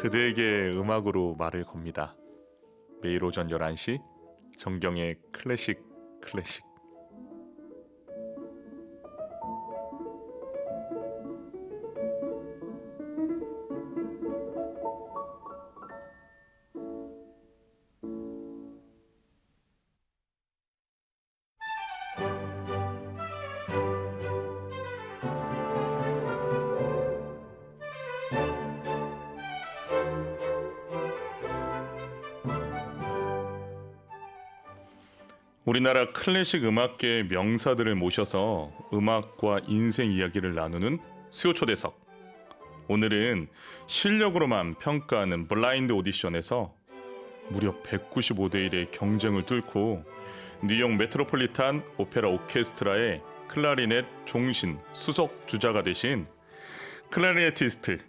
그대에게 음악으로 말을 겁니다. 매일 오전 11시 정경의 클래식 클래식. 우리나라 클래식 음악계의 명사들을 모셔서 음악과 인생 이야기를 나누는 수요 초대석. 오늘은 실력으로만 평가하는 블라인드 오디션에서 무려 195대 1의 경쟁을 뚫고 뉴욕 메트로폴리탄 오페라 오케스트라의 클라리넷 종신 수석 주자가 되신 클라리네티스트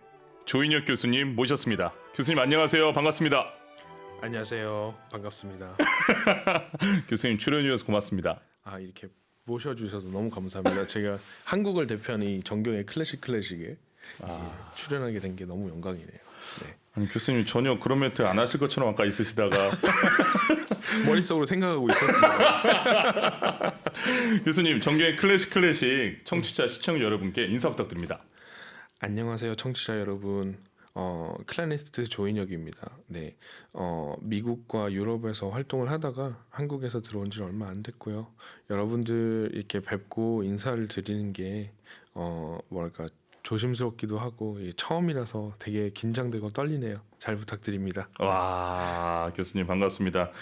조인혁 교수님 모셨습니다. 교수님 안녕하세요. 반갑습니다. 안녕하세요. 반갑습니다. 교수님 출연해 주셔서 고맙습니다. 이렇게 모셔주셔서 너무 감사합니다. 제가 한국을 대표하는 이 정경의 클래식에 출연하게 된 게 너무 영광이네요. 네. 아니 교수님 전혀 그런 멘트 안 하실 것처럼 아까 있으시다가 머릿속으로 생각하고 있었습니다. 교수님 정경의 클래식 청취자 시청자 여러분께 인사 부탁드립니다. 안녕하세요, 청취자 여러분. 클라리네티스트 조인혁입니다. 네, 미국과 유럽에서 활동을 하다가 한국에서 들어온 지 얼마 안 됐고요. 여러분들 이렇게 뵙고 인사를 드리는 게 뭐랄까 조심스럽기도 하고 처음이라서 되게 긴장되고 떨리네요. 잘 부탁드립니다. 와 교수님 반갑습니다.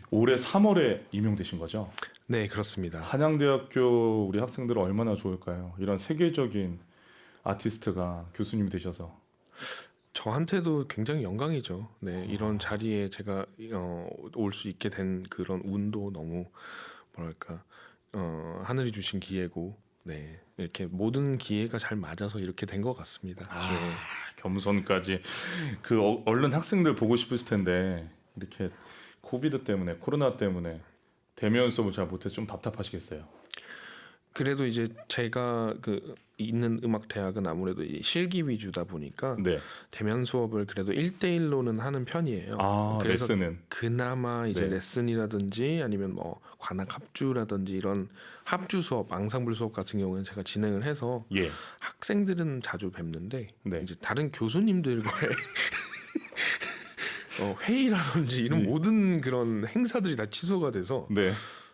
올해 3월에 임용되신 거죠? 네, 그렇습니다. 한양대학교 우리 학생들은 얼마나 좋을까요? 이런 세계적인 아티스트가 교수님이 되셔서. 저한테도 굉장히 영광이죠. 네, 이런 자리에 제가 올 수 있게 된 그런 운도 너무 뭐랄까 하늘이 주신 기회고, 네, 이렇게 모든 기회가 잘 맞아서 이렇게 된 것 같습니다. 네. 겸손까지 얼른 학생들 보고 싶으실 텐데 이렇게 코비드 때문에 코로나 때문에 대면 수업을 잘 못해서 좀 답답하시겠어요. 그래도 이제 제가 있는 음악 대학은 아무래도 이 실기 위주다 보니까 네. 대면 수업을 그래도 1대1로는 하는 편이에요. 그래서 레슨은 그나마 이제 네. 레슨이라든지 아니면 뭐 관악 합주라든지 이런 합주 수업, 앙상블 수업 같은 경우는 제가 진행을 해서 예. 학생들은 자주 뵙는데 네. 이제 다른 교수님들과의 회의라든지 이런 네. 모든 그런 행사들이 다 취소가 돼서 네.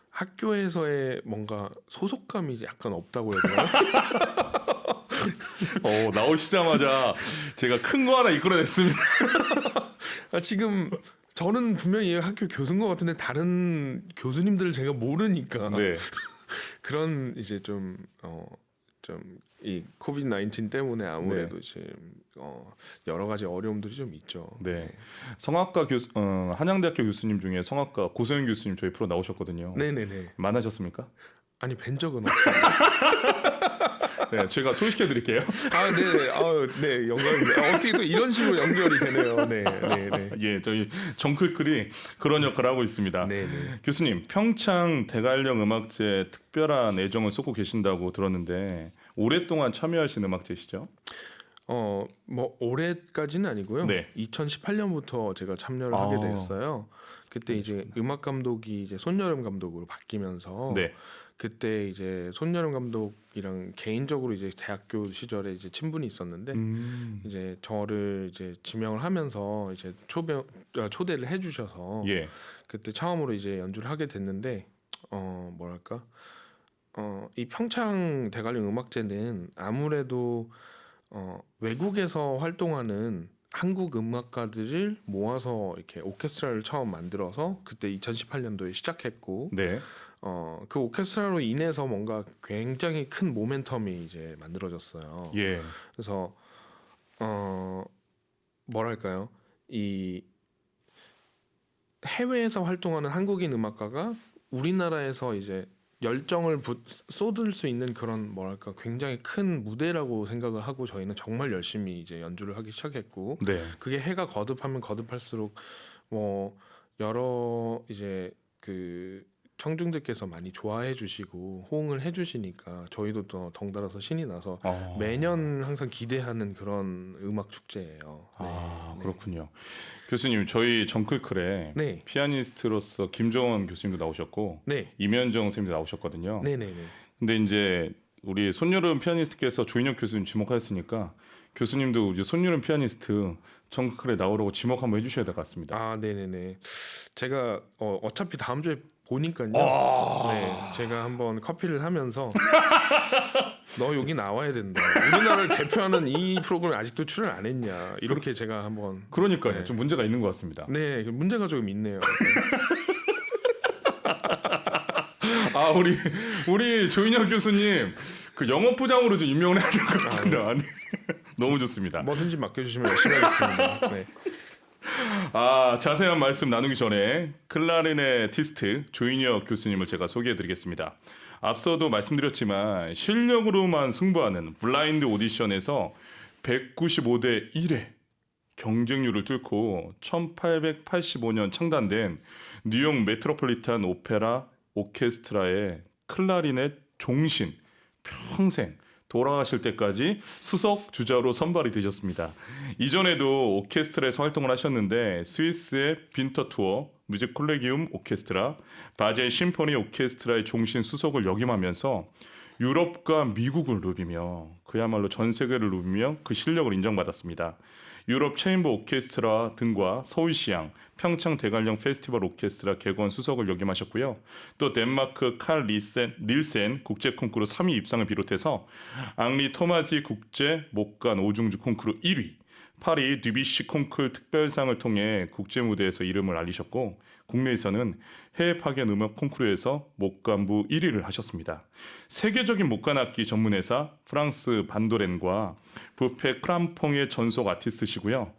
학교에서의 뭔가 소속감이 이제 약간 없다고 해야 되나? 나오시자마자 제가 큰 거 하나 이끌어냈습니다. 지금 저는 분명히 학교 교수인 것 같은데 다른 교수님들을 제가 모르니까 네. 그런 이제 좀 이 코비드 19 때문에 아무래도 이제 여러 가지 어려움들이 좀 있죠. 네. 성악가 한양대학교 교수님 중에 성악가 고소영 교수님 저희 프로 나오셨거든요. 네네네. 만나셨습니까? 아니 뵌 적은 없어요. 네, 제가 소개시켜 드릴게요. 네, 영광입니다. 어떻게 또 이런 식으로 연결이 되네요. 네. 예, 저희 정클클이 그런 역할을 하고 있습니다. 네. 교수님, 평창 대관령 음악제 특별한 애정을 쏟고 계신다고 들었는데 오랫동안 참여하신 음악제시죠? 뭐 올해까지는 아니고요. 네. 2018년부터 제가 참여를 하게 됐어요. 그때 이제 음악 감독이 이제 손여름 감독으로 바뀌면서 네. 그때 이제 손여름 감독이랑 개인적으로 이제 대학교 시절에 이제 친분이 있었는데 이제 저를 이제 지명을 하면서 이제 초대를 해주셔서 예. 그때 처음으로 이제 연주를 하게 됐는데 뭐랄까 이 평창 대관령 음악제는 아무래도 외국에서 활동하는 한국 음악가들을 모아서 이렇게 오케스트라를 처음 만들어서 그때 2018년도에 시작했고 네. 그 오케스트라로 인해서 뭔가 굉장히 큰 모멘텀이 이제 만들어졌어요. 예. 그래서 뭐랄까요? 이 해외에서 활동하는 한국인 음악가가 우리나라에서 이제 열정을 쏟을 수 있는 그런 뭐랄까 굉장히 큰 무대라고 생각을 하고 저희는 정말 열심히 이제 연주를 하기 시작했고 네. 그게 해가 거듭하면 거듭할수록 뭐 여러 이제 그 청중들께서 많이 좋아해 주시고 호응을 해 주시니까 저희도 더 덩달아서 신이 나서 어. 매년 항상 기대하는 그런 음악 축제예요. 아, 네. 그렇군요. 교수님, 저희 정클클에 네. 피아니스트로서 김정원 교수님도 나오셨고 네. 임현정 선생님도 나오셨거든요. 네, 네, 네. 근데 이제 우리 손여름 피아니스트께서 조인혁 교수님 지목하셨으니까 교수님도 이제 손여름 피아니스트 정클클에 나오라고 지목 한번 해주셔야 될 것 같습니다. 아, 네, 네, 네. 제가 어차피 다음 주에 보니까요. 아. 네, 제가 한번 커피를 하면서 너 여기 나와야 된다. 우리나라를 대표하는 이 프로그램 아직도 출연 안 했냐. 이렇게 제가 한번 그러니까요. 네. 좀 문제가 있는 것 같습니다. 네, 문제가 조금 있네요. 아, 우리 조인혁 교수님 그 영업부장으로 좀 임명을 해야 될 것 같은데. 아니, 너무 좋습니다. 뭐든지 맡겨주시면 열심히 하겠습니다. 네. 아, 자세한 말씀 나누기 전에 클라리네티스트 조인혁 교수님을 제가 소개해드리겠습니다. 앞서도 말씀드렸지만 실력으로만 승부하는 블라인드 오디션에서 195대 1의 경쟁률을 뚫고 1885년 창단된 뉴욕 메트로폴리탄 오페라 오케스트라의 클라리넷 종신 평생 돌아가실 때까지 수석 주자로 선발이 되셨습니다. 이전에도 오케스트라에서 활동을 하셨는데 스위스의 빈터 투어, 뮤직 콜레기움 오케스트라, 바젤 심포니 오케스트라의 종신 수석을 역임하면서 유럽과 미국을 누비며 그야말로 전 세계를 누비며 그 실력을 인정받았습니다. 유럽 체인버 오케스트라 등과 서울시향, 평창 대관령 페스티벌 오케스트라 객원 수석을 역임하셨고요. 또 덴마크 칼 닐센 국제 콩쿠르 3위 입상을 비롯해서 앙리 토마지 국제 목간 오중주 콩쿠르 1위, 파리 듀비시 콩쿨 특별상을 통해 국제 무대에서 이름을 알리셨고 국내에서는 해외 파견 음악 콩쿠르에서 목간부 1위를 하셨습니다. 세계적인 목간악기 전문회사 프랑스 반도렌과 부페 크람퐁의 전속 아티스트시고요.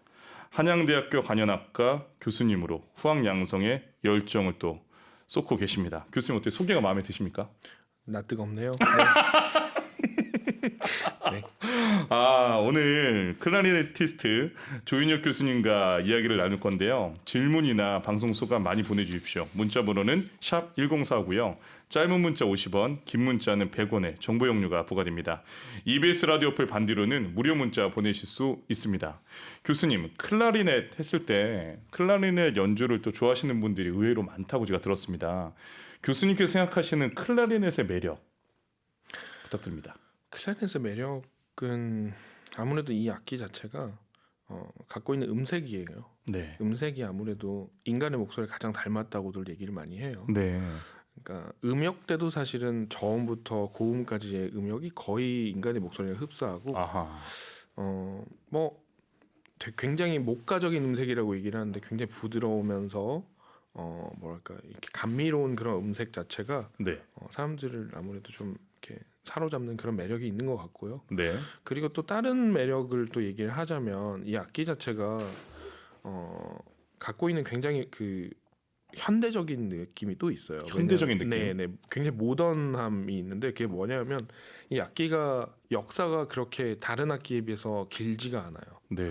한양대학교 관현악과 교수님으로 후학 양성의 열정을 또 쏟고 계십니다. 교수님 어떻게 소개가 마음에 드십니까? 나 뜨겁네요. 네. 아, 오늘 클라리네티스트 조인혁 교수님과 이야기를 나눌 건데요. 질문이나 방송 소감 많이 보내주십시오. 문자 번호는 샵 1045고요. 짧은 문자 50원, 긴 문자는 100원의 정보 용료가 부과됩니다. EBS 라디오 어플 반디로는 무료 문자 보내실 수 있습니다. 교수님, 클라리넷 했을 때 클라리넷 연주를 또 좋아하시는 분들이 의외로 많다고 제가 들었습니다. 교수님께서 생각하시는 클라리넷의 매력 부탁드립니다. 클라리넷의 매력은 아무래도 이 악기 자체가 갖고 있는 음색이에요. 네. 음색이 아무래도 인간의 목소리에 가장 닮았다고들 얘기를 많이 해요. 네. 그러니까 음역대도 사실은 저음부터 고음까지의 음역이 거의 인간의 목소리를 흡사하고 아하. 뭐 굉장히 목가적인 음색이라고 얘기를 하는데 굉장히 부드러우면서 뭐랄까 이렇게 감미로운 그런 음색 자체가 네. 사람들을 아무래도 좀 이렇게 사로잡는 그런 매력이 있는 것 같고요. 네. 그리고 또 다른 매력을 또 얘기를 하자면 이 악기 자체가 갖고 있는 굉장히 그 현대적인 느낌이 또 있어요. 현대적인 느낌? 네, 네, 굉장히 모던함이 있는데 그게 뭐냐면 이 악기가 역사가 그렇게 다른 악기에 비해서 길지가 않아요. 네.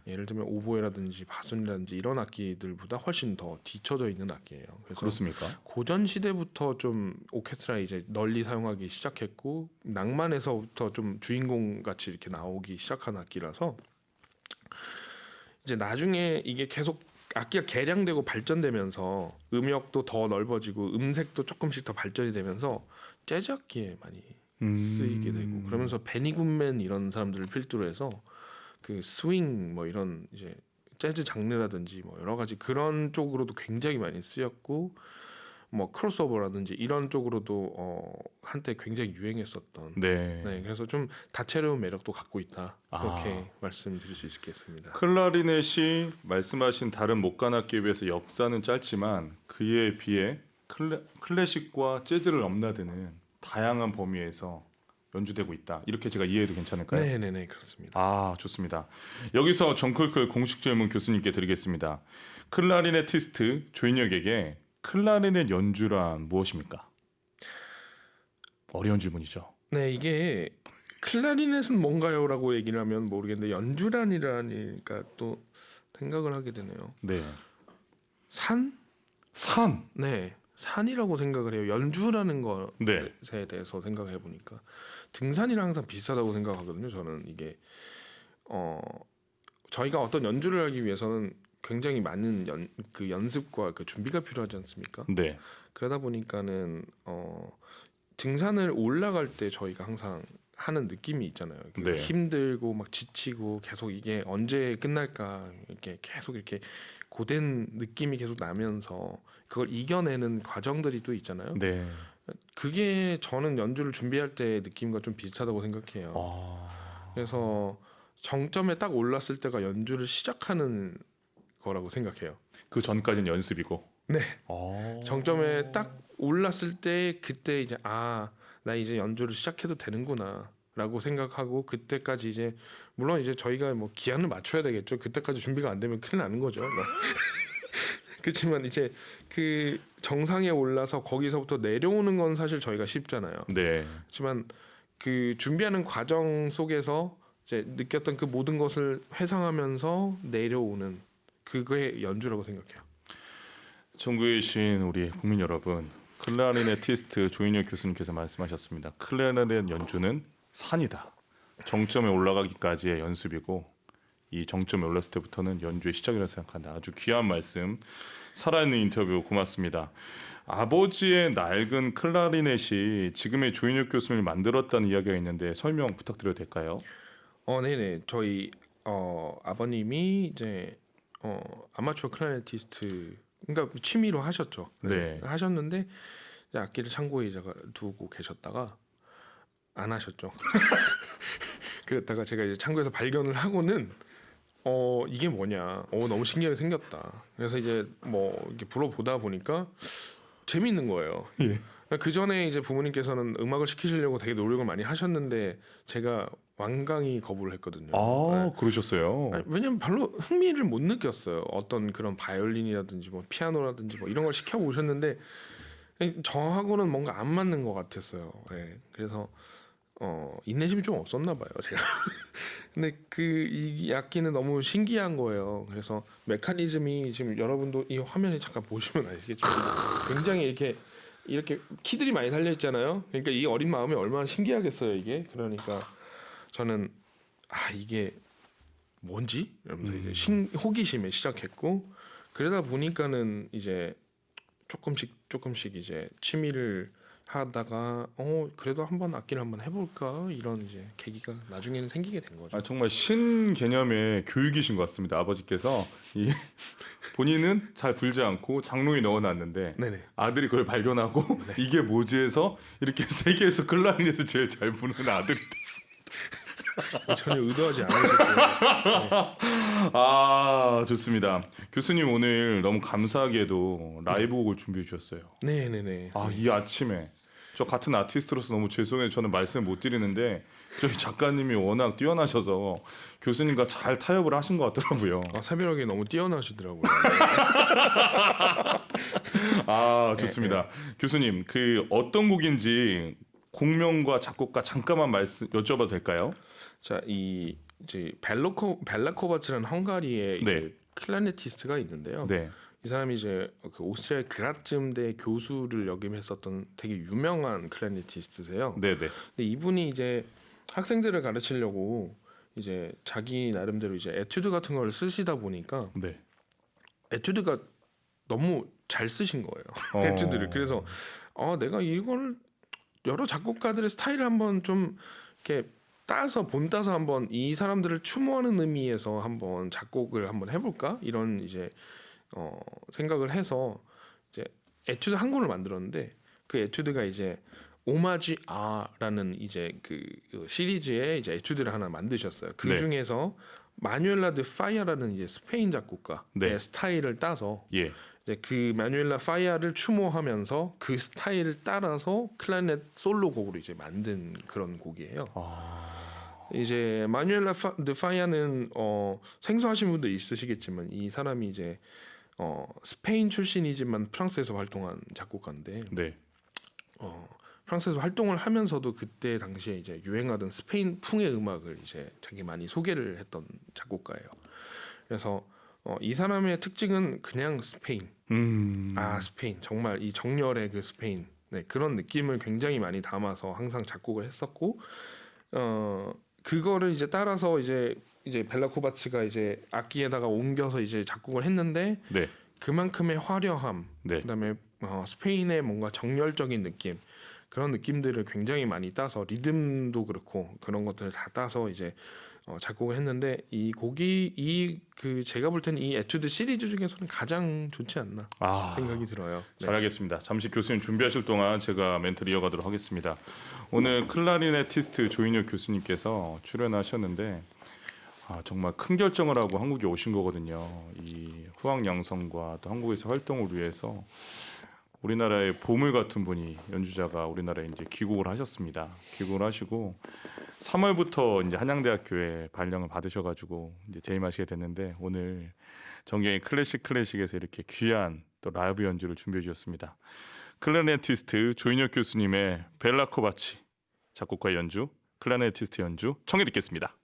예를 들면 오보에라든지 바순이라든지 이런 악기들보다 훨씬 더 뒤쳐져 있는 악기예요. 그래서 그렇습니까? 고전 시대부터 좀 오케스트라 이제 널리 사용하기 시작했고 낭만에서부터 좀 주인공 같이 이렇게 나오기 시작한 악기라서 이제 나중에 이게 계속 악기가 개량되고 발전되면서 음역도 더 넓어지고 음색도 조금씩 더 발전이 되면서 재즈 악기에 많이 쓰이게 되고 그러면서 베니 굿맨 이런 사람들을 필두로 해서 그 스윙 뭐 이런 이제 재즈 장르라든지 뭐 여러 가지 그런 쪽으로도 굉장히 많이 쓰였고 뭐 크로스오버라든지 이런 쪽으로도 한때 굉장히 유행했었던 네. 네 그래서 좀 다채로운 매력도 갖고 있다 그렇게 말씀드릴 수 있겠습니다. 클라리넷이 말씀하신 다른 목관악기에 비해서 역사는 짧지만 그에 비해 클래식과 재즈를 넘나드는 다양한 범위에서 연주되고 있다. 이렇게 제가 이해해도 괜찮을까요? 네네네 그렇습니다. 아, 좋습니다. 여기서 정클클 공식 질문 교수님께 드리겠습니다. 클라리네티스트 조인혁에게 클라리넷 연주란 무엇입니까? 어려운 질문이죠. 네 이게 클라리넷은 뭔가요라고 얘기를 하면 모르겠는데 연주란이라니까 또 생각을 하게 되네요. 네. 산? 산. 네. 산이라고 생각을 해요. 연주라는 네. 것에 대해서 생각해 보니까 등산이랑 항상 비슷하다고 생각하거든요. 저는 이게 저희가 어떤 연주를 하기 위해서는 굉장히 많은 그 연습과 그 준비가 필요하지 않습니까? 네. 그러다 보니까는 등산을 올라갈 때 저희가 항상 하는 느낌이 있잖아요. 그 네. 힘들고 막 지치고 계속 이게 언제 끝날까 이렇게 계속 이렇게 고된 느낌이 계속 나면서 그걸 이겨내는 과정들이 또 있잖아요. 네. 그게 저는 연주를 준비할 때 느낌과 좀 비슷하다고 생각해요. 아. 그래서 정점에 딱 올랐을 때가 연주를 시작하는 거라고 생각해요. 그 전까지는 연습이고. 네. 아. 정점에 딱 올랐을 때 그때 이제 나 이제 연주를 시작해도 되는구나라고 생각하고 그때까지 이제 물론 이제 저희가 뭐 기한을 맞춰야 되겠죠. 그때까지 준비가 안 되면 큰일 나는 거죠. 그렇지만 이제 그 정상에 올라서 거기서부터 내려오는 건 사실 저희가 쉽잖아요. 네. 하지만 그 준비하는 과정 속에서 이제 느꼈던 그 모든 것을 회상하면서 내려오는 그거의 연주라고 생각해요. 전국에 계신 우리 국민 여러분, 클라리네티스트 조인혁 교수님께서 말씀하셨습니다. 클라리넷 연주는 산이다. 정점에 올라가기까지의 연습이고 이 정점에 올랐을 때부터는 연주의 시작이라고 생각한다. 아주 귀한 말씀, 살아있는 인터뷰 고맙습니다. 아버지의 낡은 클라리넷이 지금의 조인혁 교수님을 만들었다는 이야기가 있는데 설명 부탁드려도 될까요? 네네. 저희 아버님이 이제 아마추어 클라리네티스트 그러니까 취미로 하셨죠. 네. 하셨는데 이제 악기를 창고에 두고 계셨다가 안 하셨죠. 그랬다가 제가 이제 창고에서 발견을 하고는 이게 뭐냐, 너무 신기하게 생겼다. 그래서 이제 뭐 이렇게 불어보다 보니까 재미있는 거예요. 예. 그 전에 이제 부모님께서는 음악을 시키시려고 되게 노력을 많이 하셨는데 제가 완강히 거부를 했거든요. 아, 그러셨어요. 아니, 왜냐면 별로 흥미를 못 느꼈어요. 어떤 그런 바이올린이라든지 뭐 피아노라든지 뭐 이런 걸 시켜 오셨는데 저하고는 뭔가 안 맞는 것 같았어요. 네. 그래서 인내심이 좀 없었나 봐요, 제가. 근데 이 악기는 너무 신기한 거예요. 그래서 메커니즘이 지금 여러분도 이 화면에 잠깐 보시면 아시겠지만 굉장히 이렇게 키들이 많이 달려 있잖아요. 그러니까 이 어린 마음이 얼마나 신기하겠어요, 이게. 그러니까 저는 이게 뭔지 이러면서 이제 호기심에 시작했고 그러다 보니까는 이제 조금씩 이제 취미를 하다가 그래도 한번 악기를 한번 해볼까 이런 이제 계기가 나중에는 생기게 된 거죠. 아, 정말 신 개념의 교육이신 것 같습니다. 아버지께서 본인은 잘 불지 않고 장롱에 넣어놨는데 네네. 아들이 그걸 발견하고 이게 뭐지 해서 이렇게 세계에서 클라리넷을 제일 잘 부는 아들이 됐습니다. 전혀 의도하지 않으셨고요. 아, 좋습니다. 교수님 오늘 너무 감사하게도 라이브 곡을 준비해 주셨어요. 네네네. 아, 이 아침에 저 같은 아티스트로서 너무 죄송해요. 저는 말씀을 못 드리는데 저희 작가님이 워낙 뛰어나셔서 교수님과 잘 타협을 하신 것 같더라고요. 새벽에 너무 뛰어나시더라고요. 아, 좋습니다. 교수님, 그 어떤 곡인지 곡명과 작곡가 잠깐만 여쭤봐도 될까요? 자, 이제 벨라코바츠라는 헝가리의 네. 이제 클라리네티스트가 있는데요. 네. 이 사람이 이제 그 오스트리아 그라츠대 교수를 역임했었던 되게 유명한 클라리네티스트세요. 네, 네. 근데 이분이 이제 학생들을 가르치려고 이제 자기 나름대로 이제 에튜드 같은 걸 쓰시다 보니까 네. 에튜드가 너무 잘 쓰신 거예요. 에튜드를. 그래서 내가 이걸 여러 작곡가들의 스타일을 한번 좀 이렇게 본따서 한번 이 사람들을 추모하는 의미에서 한번 작곡을 한번 해볼까 이런 이제 생각을 해서 이제 에튜드 한 권을 만들었는데 그 에튜드가 이제 오마지 아라는 이제 그 시리즈의 이제 에튜드를 하나 만드셨어요. 그 네. 중에서 마뉴엘라 드 파이아라는 이제 스페인 작곡가의 네. 스타일을 따서 예. 이제 그 마뉴엘라 파이아를 추모하면서 그 스타일을 따라서 클라리넷 솔로 곡으로 이제 만든 그런 곡이에요. 이제 마뉴엘라 드 파이아는 생소하신 분도 있으시겠지만 이 사람이 이제 스페인 출신이지만 프랑스에서 활동한 작곡가인데 네. 프랑스에서 활동을 하면서도 그때 당시에 이제 유행하던 스페인 풍의 음악을 이제 되게 많이 소개를 했던 작곡가예요. 그래서 이 사람의 특징은 그냥 스페인 스페인 정말 이 정열의 그 스페인 네, 그런 느낌을 굉장히 많이 담아서 항상 작곡을 했었고 그거를 이제 따라서 이제 벨라 코바츠가 이제 악기에다가 옮겨서 이제 작곡을 했는데 네. 그만큼의 화려함 네. 그다음에 스페인의 뭔가 정열적인 느낌 그런 느낌들을 굉장히 많이 따서 리듬도 그렇고 그런 것들을 다 따서 이제 작곡을 했는데 이 곡이 그 제가 볼 때는 이 에튜드 시리즈 중에서는 가장 좋지 않나 생각이 들어요. 네. 잘하겠습니다. 잠시 교수님 준비하실 동안 제가 멘트를 이어가도록 하겠습니다. 오늘 클라리네티스트 조인혁 교수님께서 출연하셨는데 정말 큰 결정을 하고 한국에 오신 거거든요. 이 후학 양성과 또 한국에서 활동을 위해서 우리나라의 보물 같은 분이 연주자가 우리나라에 이제 귀국을 하셨습니다. 귀국을 하시고 3월부터 이제 한양대학교에 발령을 받으셔가지고 이제 재임하시게 됐는데 오늘 정경희 클래식에서 이렇게 귀한 또 라이브 연주를 준비해 주셨습니다. 클라리네티스트 조인혁 교수님의 벨라 코바치 작곡과 연주, 클라리네티스트 연주 청해 듣겠습니다.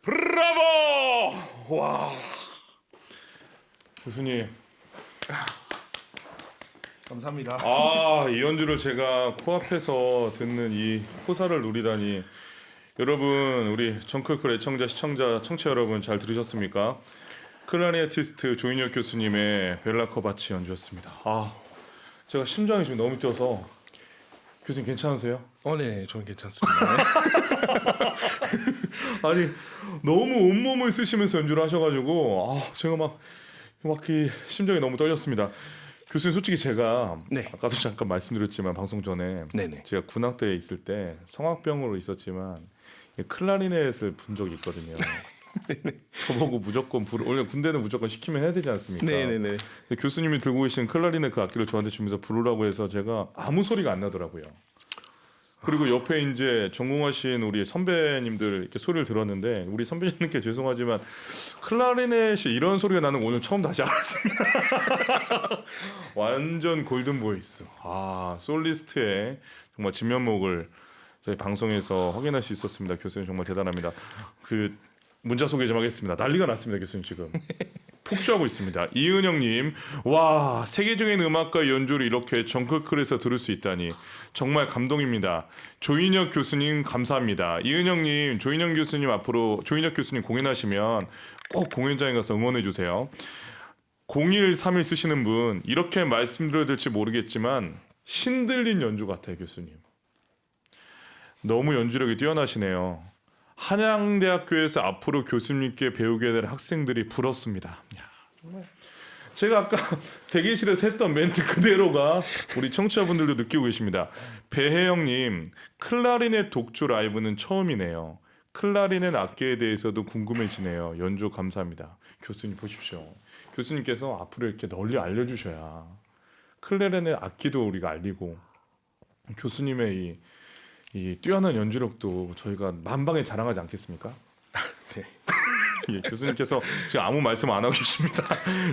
브라보! 와, 교수님. 감사합니다. 이 연주를 제가 코앞에서 듣는 이 호사를 누리다니. 여러분, 우리 정클클 애청자, 시청자, 청취자 여러분 잘 들으셨습니까? 클라리네티스트 조인혁 교수님의 벨라 코바치 연주였습니다. 제가 심장이 지금 너무 뛰어서. 교수님 괜찮으세요? 네, 저는 괜찮습니다. 아니 너무 온몸을 쓰시면서 연주를 하셔가지고 제가 막 막히 심장이 너무 떨렸습니다. 교수님 솔직히 제가 네. 아까도 잠깐 말씀드렸지만 방송 전에 네네. 제가 군악대에 있을 때 성악병으로 있었지만 이 클라리넷을 분 적이 있거든요. 저보고 무조건 원래 군대는 무조건 시키면 해야 되지 않습니까? 네네네. 근데 교수님이 들고 계신 클라리넷 그 악기를 저한테 주면서 부르라고 해서 제가 아무 소리가 안 나더라고요. 그리고 옆에 이제 전공하신 우리 선배님들 이렇게 소리를 들었는데 우리 선배님께 죄송하지만 클라리넷이 이런 소리가 나는 거 오늘 처음 다시 알았습니다. 완전 골든 보이스. 아, 솔리스트의 정말 진면목을 저희 방송에서 확인할 수 있었습니다. 교수님 정말 대단합니다. 그 문자 소개 좀 하겠습니다. 난리가 났습니다, 교수님 지금. 폭주하고 있습니다. 이은영님, 와, 세계적인 음악과 연주를 이렇게 정클클에서 들을 수 있다니 정말 감동입니다. 조인혁 교수님 감사합니다. 이은영님, 조인혁 교수님 앞으로 조인혁 교수님 공연하시면 꼭 공연장에 가서 응원해 주세요. 0131 쓰시는 분 이렇게 말씀드려야 될지 모르겠지만 신들린 연주 같아요, 교수님. 너무 연주력이 뛰어나시네요. 한양대학교에서 앞으로 교수님께 배우게 될 학생들이 부럽습니다. 야, 정말 제가 아까 대기실에서 했던 멘트 그대로가 우리 청취자분들도 느끼고 계십니다. 배혜영님, 클라리넷 독주 라이브는 처음이네요. 클라리넷 악기에 대해서도 궁금해지네요. 연주 감사합니다. 교수님 보십시오. 교수님께서 앞으로 이렇게 널리 알려주셔야 클라리넷 악기도 우리가 알리고 교수님의 이 뛰어난 연주력도 저희가 만방에 자랑하지 않겠습니까? 네. 예, 교수님께서 지금 아무 말씀 안 하고 계십니다.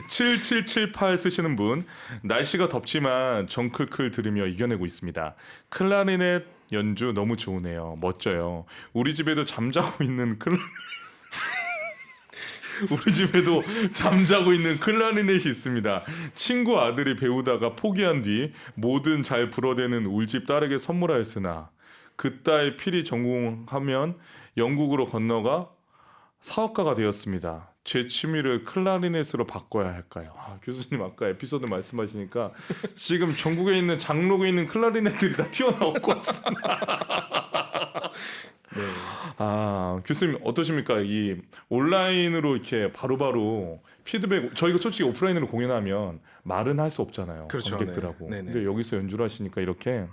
7778 쓰시는 분, 날씨가 덥지만 정클클 들으며 이겨내고 있습니다. 클라리넷 연주 너무 좋으네요. 멋져요. 우리 집에도 잠자고 있는 클라리넷이 있습니다. 친구 아들이 배우다가 포기한 뒤 뭐든 잘 불어대는 울집 딸에게 선물하였으나 그 딸 필히 전공하면 영국으로 건너가 사업가가 되었습니다. 제 취미를 클라리넷으로 바꿔야 할까요? 아, 교수님 아까 에피소드 말씀하시니까 지금 전국에 있는 장록에 있는 클라리넷들이 다 튀어나올 것 같습니다. 네. 아, 교수님 어떠십니까? 이 온라인으로 이렇게 바로바로 피드백 저희가 솔직히 오프라인으로 공연하면 말은 할 수 없잖아요. 그렇죠. 관객들하고. 네. 네네. 근데 여기서 연주를 하시니까 이렇게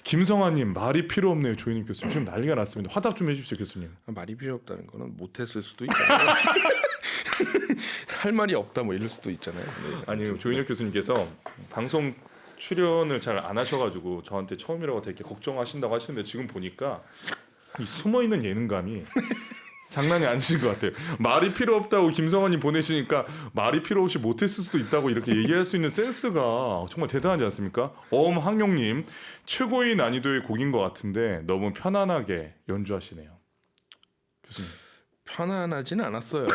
김성아님 말이 필요 없네요. 조인익 교수님 지금 난리가 났습니다. 화답 좀 해주십시오, 교수님. 말이 필요 없다는 거는 못했을 수도 있잖아요. 할 말이 없다 뭐 이럴 수도 있잖아요. 네. 아니 조인익 교수님께서 방송 출연을 잘 안 하셔가지고 저한테 처음이라고 되게 걱정하신다고 하시는데 지금 보니까 이 숨어 있는 예능감이 장난이 아니신 것 같아요. 말이 필요 없다고 김성환님 보내시니까 말이 필요 없이 못했을 수도 있다고 이렇게 얘기할 수 있는 센스가 정말 대단하지 않습니까? 엄학용님 최고의 난이도의 곡인 것 같은데 너무 편안하게 연주하시네요. 교수님. 편안하진 않았어요. 네.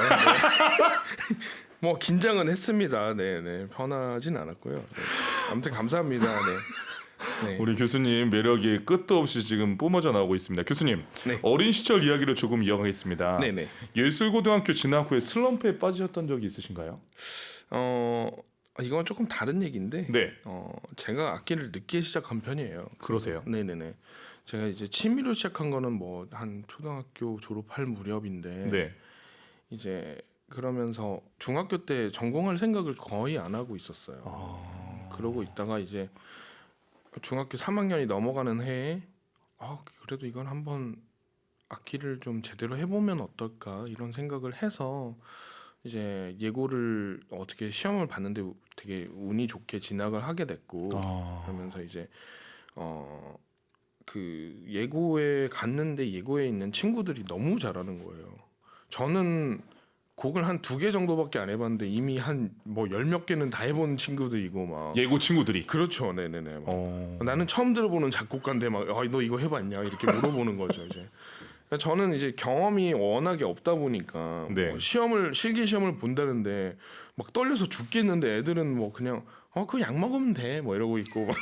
뭐 긴장은 했습니다. 네네 편하진 않았고요. 네. 아무튼 감사합니다. 네. 네. 우리 교수님 매력이 끝도 없이 지금 뿜어져 나오고 있습니다. 교수님 네. 어린 시절 이야기를 조금 이어가겠습니다. 네네. 예술고등학교 진학 후에 슬럼프에 빠지셨던 적이 있으신가요? 이건 조금 다른 얘기인데. 네. 제가 악기를 늦게 시작한 편이에요. 그러세요? 네네네. 제가 이제 취미로 시작한 거는 뭐 한 초등학교 졸업할 무렵인데. 네. 이제 그러면서 중학교 때 전공할 생각을 거의 안 하고 있었어요. 그러고 있다가 이제 중학교 3학년이 넘어가는 해에 그래도 이건 한번 악기를 좀 제대로 해보면 어떨까 이런 생각을 해서 이제 예고를 어떻게 시험을 봤는데 되게 운이 좋게 진학을 하게 됐고 그러면서 이제 그 예고에 갔는데 예고에 있는 친구들이 너무 잘하는 거예요. 저는 곡을 한 2개 정도밖에 안 해봤는데 이미 한 뭐 10몇 개는 다 해본 친구들이고 막 예고 친구들이. 그렇죠. 네네네. 나는 처음 들어보는 작곡가인데 막 너 이거 해봤냐 이렇게 물어보는 거죠. 이제 저는 이제 경험이 워낙에 없다 보니까 네. 뭐 실기 시험을 본다는데 막 떨려서 죽겠는데 애들은 뭐 그냥 그 약 먹으면 돼 뭐 이러고 있고 막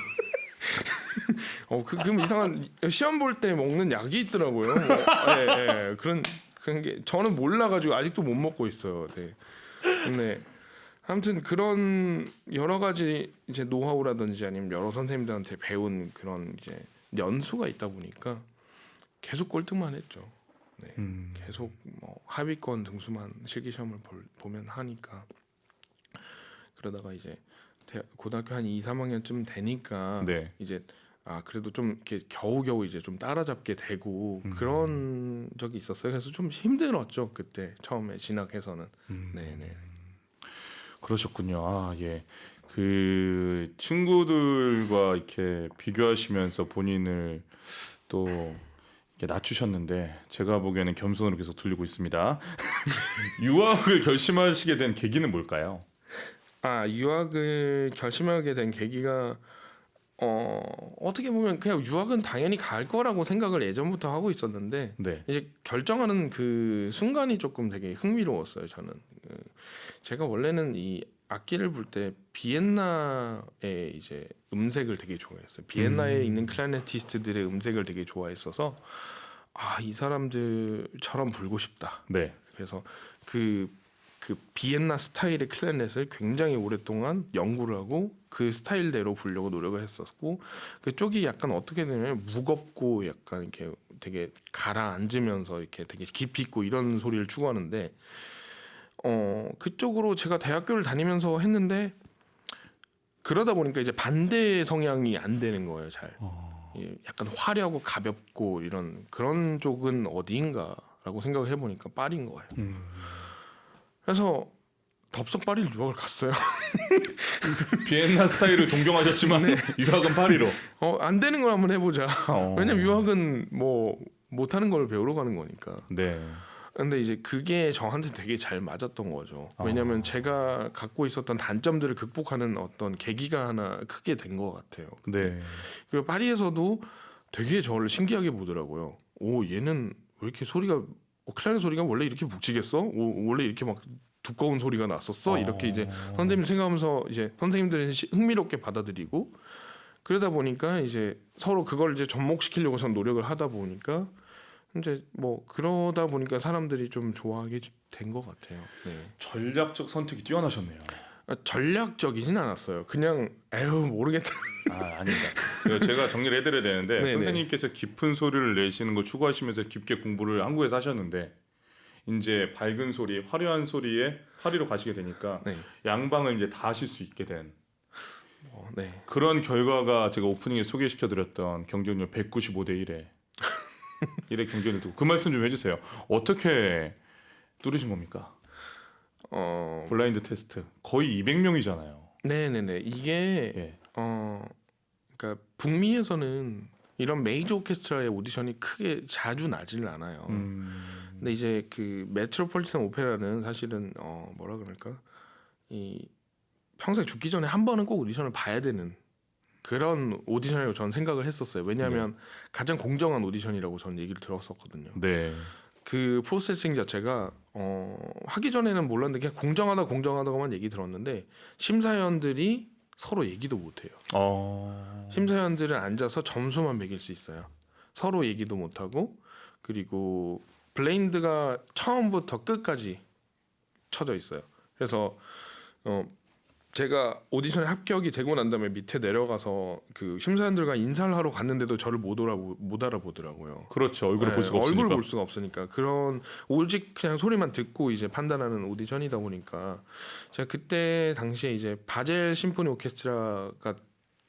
그럼 이상한 시험 볼 때 먹는 약이 있더라고요. 예, 그런 게 저는 몰라가지고 아직도 못 먹고 있어요. 네. 근데 아무튼 그런 여러 가지 이제 노하우라든지 아니면 여러 선생님들한테 배운 그런 이제 연수가 있다 보니까 계속 꼴등만 했죠. 네. 계속 뭐 하위권 등수만 실기 시험을 보면 하니까 그러다가 이제 고등학교 한 2, 3학년쯤 되니까 네. 이제 그래도 좀 이렇게 겨우겨우 이제 좀 따라잡게 되고 그런 적이 있었어요. 그래서 좀 힘들었죠 그때 처음에 진학해서는. 네네. 그러셨군요. 아, 예. 그 친구들과 이렇게 비교하시면서 본인을 또 이렇게 낮추셨는데 제가 보기에는 겸손으로 계속 들리고 있습니다. 유학을 결심하시게 된 계기는 뭘까요? 유학을 결심하게 된 계기가 어떻게 보면 그냥 유학은 당연히 갈 거라고 생각을 예전부터 하고 있었는데 네. 이제 결정하는 그 순간이 조금 되게 흥미로웠어요. 저는 제가 원래는 이 악기를 불 때 비엔나의 이제 음색을 되게 좋아했어요. 비엔나에 있는 클라리네티스트들의 음색을 되게 좋아했어서 이 사람들처럼 불고 싶다. 네. 그래서 그 비엔나 스타일의 클라리넷을 굉장히 오랫동안 연구를 하고 그 스타일대로 부르려고 노력을 했었고 그쪽이 약간 어떻게 되냐면 무겁고 약간 이렇게 되게 가라앉으면서 이렇게 되게 깊이 있고 이런 소리를 추구하는데 그쪽으로 제가 대학교를 다니면서 했는데 그러다 보니까 이제 반대 성향이 안 되는 거예요. 잘 약간 화려하고 가볍고 이런 그런 쪽은 어디인가라고 생각을 해보니까 파리인 거예요. 그래서 덥석 파리를 유학을 갔어요. 비엔나 스타일을 동경하셨지만 유학은 파리로. 안 되는 걸 한번 해보자. 어. 왜냐면 유학은 뭐 못하는 걸 배우러 가는 거니까. 네. 근데 이제 그게 저한테 되게 잘 맞았던 거죠. 왜냐면 제가 갖고 있었던 단점들을 극복하는 어떤 계기가 하나 크게 된 것 같아요. 네. 그리고 파리에서도 되게 저를 신기하게 보더라고요. 오, 얘는 왜 이렇게 소리가 클라리넷 소리가 원래 이렇게 묵직했어? 원래 이렇게 막 두꺼운 소리가 났었어? 이렇게 이제 선생님 생각하면서 이제 선생님들은 흥미롭게 받아들이고 그러다 보니까 이제 서로 그걸 이제 접목시키려고 전 노력을 하다 보니까 이제 뭐 그러다 보니까 사람들이 좀 좋아하게 된 것 같아요. 네. 전략적 선택이 뛰어나셨네요. 전략적이진 않았어요. 그냥 에휴 모르겠다. 아닙니다. 이거 제가 정리를 해드려야 되는데 네네. 선생님께서 깊은 소리를 내시는 걸 추구하시면서 깊게 공부를 한국에서 하셨는데 이제 밝은 소리, 화려한 소리에 파리로 가시게 되니까 네. 양방을 이제 다 하실 수 있게 된 네. 그런 결과가 제가 오프닝에 소개시켜드렸던 경쟁률 195대 1에 1의 경쟁을 두고 그 말씀 좀 해주세요. 어떻게 뚫으신 겁니까? 블라인드 테스트 거의 200명이잖아요. 네네네. 이게 예. 그러니까 북미에서는 이런 메이저 오케스트라의 오디션이 크게 자주 나지를 않아요. 근데 이제 그 메트로폴리탄 오페라는 사실은 뭐라 그럴까 이 평생 죽기 전에 한 번은 꼭 오디션을 봐야 되는 그런 오디션이라고 저는 생각을 했었어요. 왜냐하면 가장 공정한 오디션이라고 저는 얘기를 들었었거든요. 네. 그 프로세싱 자체가 하기 전에는 몰랐는데 그냥 공정하다고만 얘기 들었는데 심사위원들이 서로 얘기도 못해요. 심사위원들은 앉아서 점수만 매길 수 있어요. 서로 얘기도 못하고 그리고 블레인드가 처음부터 끝까지 쳐져 있어요. 그래서 제가 오디션에 합격이 되고 난 다음에 밑에 내려가서 그 심사위원들과 인사를 하러 갔는데도 저를 못 알아보더라고요. 그렇죠. 얼굴을 볼 수가 없으니까. 얼굴을 볼 수가 없으니까 그런 오직 그냥 소리만 듣고 이제 판단하는 오디션이다 보니까 제가 그때 당시에 이제 바젤 심포니 오케스트라가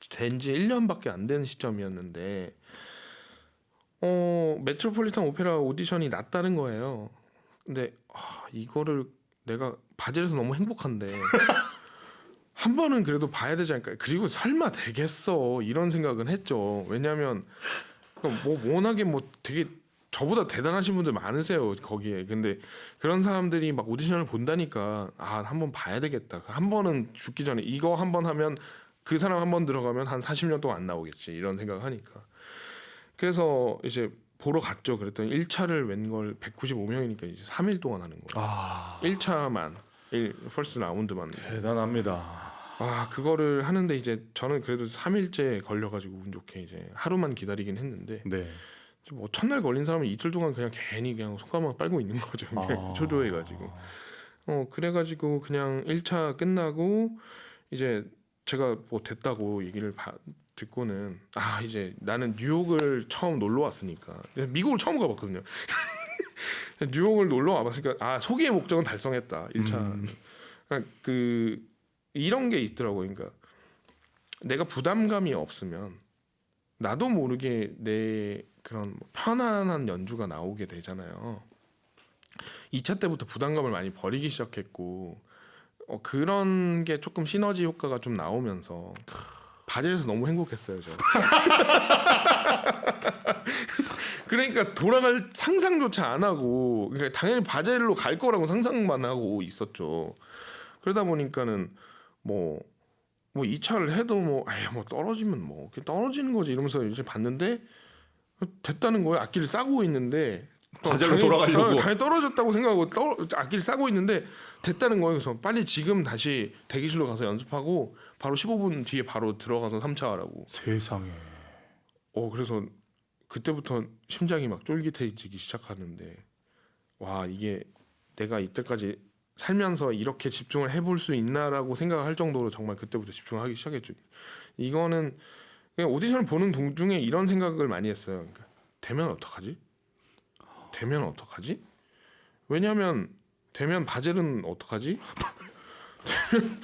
된 지 1년밖에 안 된 시점이었는데 메트로폴리탄 오페라 오디션이 났다는 거예요. 근데 이거를 내가 바젤에서 너무 행복한데 한 번은 그래도 봐야 되지 않을까. 그리고 설마 되겠어 이런 생각은 했죠. 왜냐하면 뭐 워낙에 뭐 되게 저보다 대단하신 분들 많으세요 거기에. 근데 그런 사람들이 막 오디션을 본다니까 한번 봐야 되겠다. 한 번은 죽기 전에 이거 한 번 하면 그 사람 한 번 들어가면 한 40년 동안 안 나오겠지 이런 생각을 하니까. 그래서 이제 보러 갔죠. 그랬더니 1차를 웬걸 195명이니까 이제 3일 동안 하는 거예요. 1차만 퍼스트 라운드만. 대단합니다. 그거를 하는데 이제 저는 그래도 3일째 걸려가지고 운 좋게 이제 하루만 기다리긴 했는데 네. 뭐 첫날 걸린 사람은 이틀 동안 그냥 괜히 그냥 손가락 빨고 있는 거죠. 초조해가지고. 그래가지고 그냥 1차 끝나고 이제 제가 뭐 됐다고 얘기를 듣고는 이제 나는 뉴욕을 처음 놀러 왔으니까 미국을 처음 가봤거든요. 뉴욕을 놀러 와봤으니까 소기의 목적은 달성했다. 1차. 그 이런 게 있더라고요. 그러니까 내가 부담감이 없으면 나도 모르게 내 그런 뭐 편안한 연주가 나오게 되잖아요. 2차 때부터 부담감을 많이 버리기 시작했고 그런 게 조금 시너지 효과가 좀 나오면서 바젤에서 너무 행복했어요, 저. 그러니까 돌아갈 상상조차 안 하고 그러니까 당연히 바젤로 갈 거라고 상상만 하고 있었죠. 그러다 보니까는 뭐 2차를 해도 뭐 떨어지면 뭐 떨어지는 거지 이러면서 이제 봤는데 됐다는 거예요. 악기를 싸고 있는데 바젤로 돌아가려고. 당연히 떨어졌다고 생각하고 악기를 싸고 있는데 됐다는 거예요. 그래서 빨리 지금 다시 대기실로 가서 연습하고 바로 15분 뒤에 바로 들어가서 3차 하라고. 세상에. 그래서 그때부터 심장이 막 쫄깃해지기 시작하는데 와 이게 내가 이때까지 살면서 이렇게 집중을 해볼 수 있나라고 생각할 정도로 정말 그때부터 집중하기 시작했죠. 이거는 그냥 오디션을 보는 도중에 이런 생각을 많이 했어요. 그러니까 되면 어떡하지? 되면 어떡하지? 왜냐하면 되면 바젤은 어떡하지? 되면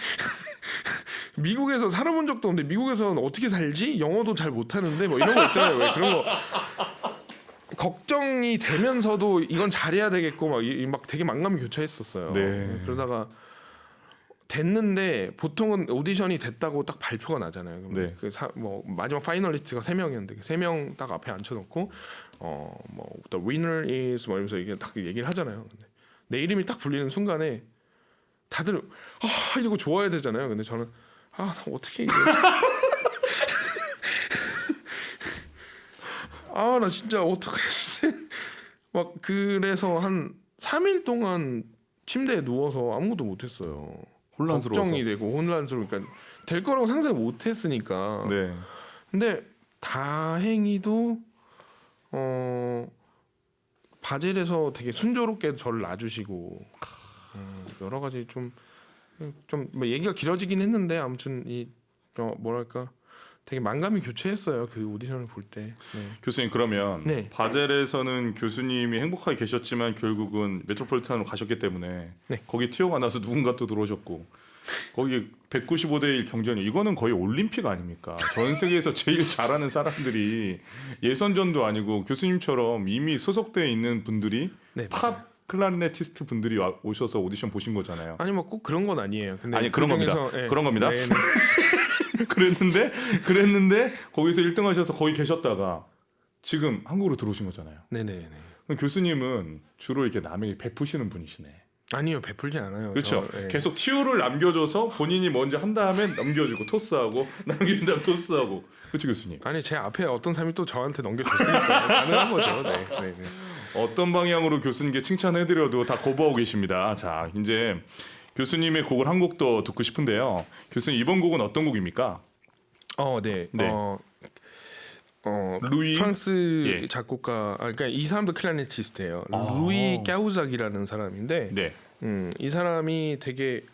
미국에서 살아본 적도 없는데 미국에서는 어떻게 살지? 영어도 잘 못하는데 뭐 이런 거 있잖아요. 왜 그런 거 걱정이 되면서도 이건 잘해야 되겠고 막 되게 만감이 교차했었어요. 네. 그러다가 됐는데 보통은 오디션이 됐다고 딱 발표가 나잖아요. 그럼 네. 뭐 마지막 파이널리스트가 3명이었는데 3명 딱 앞에 앉혀놓고 뭐 the winner is 뭐 이러면서 이게 딱 얘기를 하잖아요. 근데 내 이름이 딱 불리는 순간에 다들 이러고 좋아해야 되잖아요. 근데 저는 나 어떻게 이게 나 진짜 어떡해. 막 그래서 한 3일 동안 침대에 누워서 아무것도 못했어요. 혼란스러워서. 걱정이 되고 혼란스러우니까 될 거라고 상상 못했으니까. 네. 근데 다행히도 바젤에서 되게 순조롭게 저를 놔주시고 여러 가지 좀뭐 얘기가 길어지긴 했는데 아무튼 뭐랄까 되게 만감이 교차했어요. 그 오디션을 볼 때. 네. 교수님 그러면 네. 바젤에서는 교수님이 행복하게 계셨지만 결국은 메트로폴리탄으로 가셨기 때문에 네. 거기 튀어가 나서 누군가 또 들어오셨고 거기 195대 1 경전이 이거는 거의 올림픽 아닙니까? 전 세계에서 제일 잘하는 사람들이 예선전도 아니고 교수님처럼 이미 소속돼 있는 분들이 네, 탑 클라리네티스트 분들이 오셔서 오디션 보신 거잖아요. 아니 뭐 꼭 그런 건 아니에요. 근데 아니 그런 겁니다. 중에서, 네. 그런 겁니다. 네, 네. 그랬는데 거기서 1등 하셔서 거기 계셨다가 지금 한국으로 들어오신 거잖아요. 네네네. 그럼 교수님은 주로 이렇게 남에게 베푸시는 분이시네. 아니요, 베풀지 않아요. 그렇죠. 네. 계속 티오를 남겨줘서 본인이 먼저 한 다음에 넘겨주고 토스하고 남긴 다음 토스하고. 그렇죠 교수님. 아니 제 앞에 어떤 사람이 또 저한테 넘겨줬으니까 가능한 거죠. 네, 네, 네. 어떤 방향으로 교수님께 칭찬해드려도 다 거부하고 계십니다. 자 이제 교수님의 곡을 한 곡 더 듣고 싶은데요. 교수님 이번 곡은 어떤 곡입니까? 네. 네. 루이 프랑스 예. 작곡가 그러니까 이 사람도 클라리네티스트예요. 아. 루이 까우작이라는 사람인데 네. 이 사람이 되게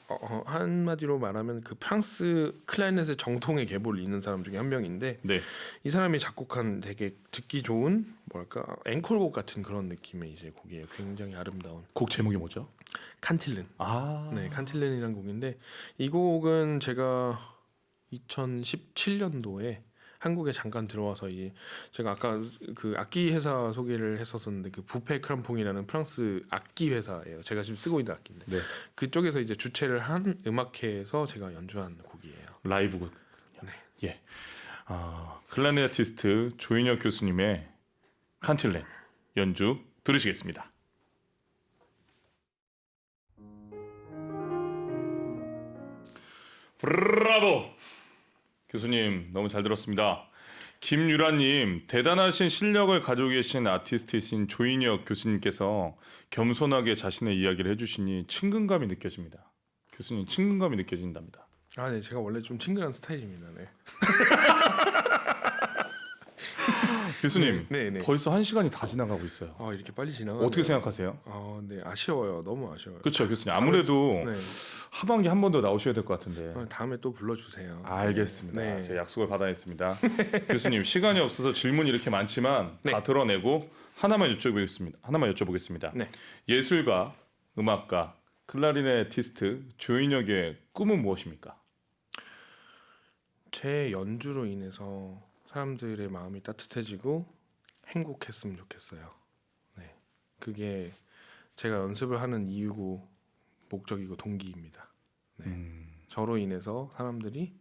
한마디로 말하면 그 프랑스 클라리넷의 정통의 계보를 잇는 사람 중에 한 명인데 네. 이 사람이 작곡한 되게 듣기 좋은 뭐랄까 앵콜곡 같은 그런 느낌의 이제 곡이에요. 굉장히 아름다운 곡 제목이 뭐죠? 칸틸렌. 아. 네, 칸틸렌이라는 곡인데 이 곡은 제가 2017년도에 한국에 잠깐 들어와서 이제 제가 아까 그 악기 회사 소개를 했었었는데 그 부페 크람퐁이라는 프랑스 악기 회사예요. 제가 지금 쓰고 있는 악기인데 네. 그쪽에서 이제 주최를 한 음악회에서 제가 연주한 곡이에요. 라이브 곡. 네. 예. 클라리네티스트 조인혁 교수님의 칸틸렌 연주 들으시겠습니다. 브라보! 교수님 너무 잘 들었습니다. 김유라님 대단하신 실력을 가지고 계신 아티스트이신 조인혁 교수님께서 겸손하게 자신의 이야기를 해주시니 친근감이 느껴집니다. 교수님 친근감이 느껴진답니다. 네, 제가 원래 좀 친근한 스타일입니다. 네. 교수님 네. 벌써 1시간이 다 지나가고 있어요. 이렇게 빨리 지나가. 어떻게 생각하세요? 네, 아쉬워요. 너무 아쉬워요. 그렇죠 교수님. 아무래도 네. 하반기 한 번 더 나오셔야 될 것 같은데. 다음에 또 불러주세요. 알겠습니다. 네. 제 약속을 받아냈습니다. 교수님 시간이 없어서 질문이 이렇게 많지만 네. 다 드러내고 하나만 여쭤보겠습니다. 네. 예술가, 음악가, 클라리네티스트 조인혁의 꿈은 무엇입니까? 제 연주로 인해서 사람들의 마음이 따뜻해지고 행복했으면 좋겠어요. 네, 그게 제가 연습을 하는 이유고 목적이고 동기입니다. 네, 저로 인해서 사람들이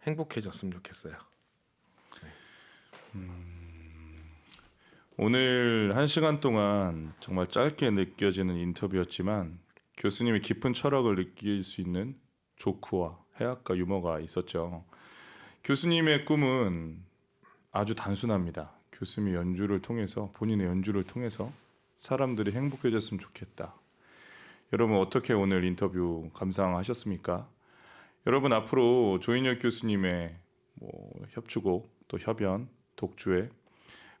행복해졌으면 좋겠어요. 오늘 1시간 동안 정말 짧게 느껴지는 인터뷰였지만 교수님의 깊은 철학을 느낄 수 있는 조크와 해학과 유머가 있었죠. 교수님의 꿈은 아주 단순합니다. 교수님의 연주를 통해서 본인의 연주를 통해서 사람들이 행복해졌으면 좋겠다. 여러분 어떻게 오늘 인터뷰 감상하셨습니까? 여러분 앞으로 조인혁 교수님의 협주곡 또 협연, 독주에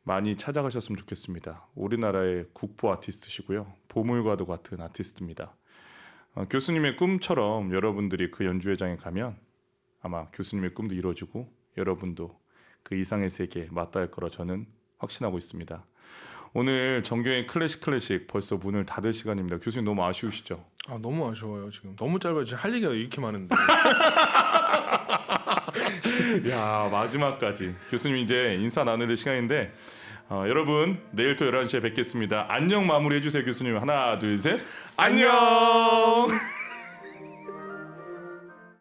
많이 찾아가셨으면 좋겠습니다. 우리나라의 국보 아티스트시고요. 보물과도 같은 아티스트입니다. 교수님의 꿈처럼 여러분들이 그 연주회장에 가면 아마 교수님의 꿈도 이루어지고 여러분도 그 이상의 세계에 맞닿을 거라 저는 확신하고 있습니다. 오늘 정교의 클래식 벌써 문을 닫을 시간입니다. 교수님 너무 아쉬우시죠? 아 너무 아쉬워요 지금. 너무 짧아요. 지금 할 얘기가 이렇게 많은데. 야 마지막까지 교수님 이제 인사 나눌 시간인데 여러분 내일 또 11시에 뵙겠습니다. 안녕 마무리해 주세요 교수님. 하나 둘 셋 안녕.